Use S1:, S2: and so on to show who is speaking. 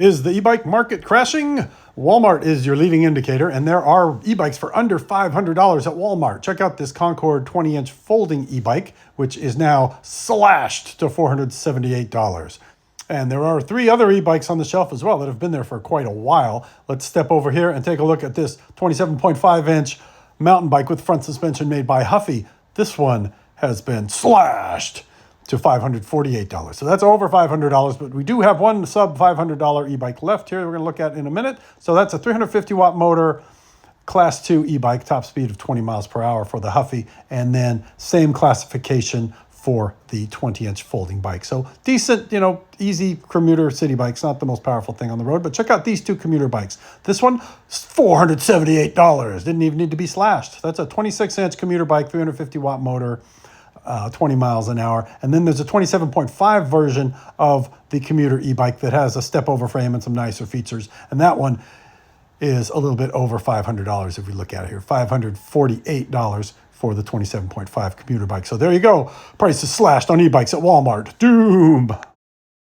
S1: Is the e-bike market crashing? Walmart is your leading indicator, and there are e-bikes for under $500 at Walmart. Check out this Concord 20-inch folding e-bike, which is now slashed to $478. And there are 3 other e-bikes on the shelf as well that have been there for quite a while. Let's step over here and take a look at this 27.5-inch mountain bike with front suspension made by Huffy. This one has been slashed to $548. So that's over $500, but we do have one sub $500 e-bike left here we're going to look at in a minute. So that's a 350 watt motor, class 2 e-bike, top speed of 20 miles per hour for the Huffy, and then same classification for the 20-inch folding bike. So decent, easy commuter city bikes, not the most powerful thing on the road, but check out these 2 commuter bikes. This one, $478. Didn't even need to be slashed. That's a 26-inch commuter bike, 350 watt motor, 20 miles an hour. And then there's a 27.5 version of the commuter e-bike that has a step over frame and some nicer features. And that one is a little bit over $500 if we look at it here. $548 for the 27.5 commuter bike. So there you go. Prices slashed on e-bikes at Walmart. Doom.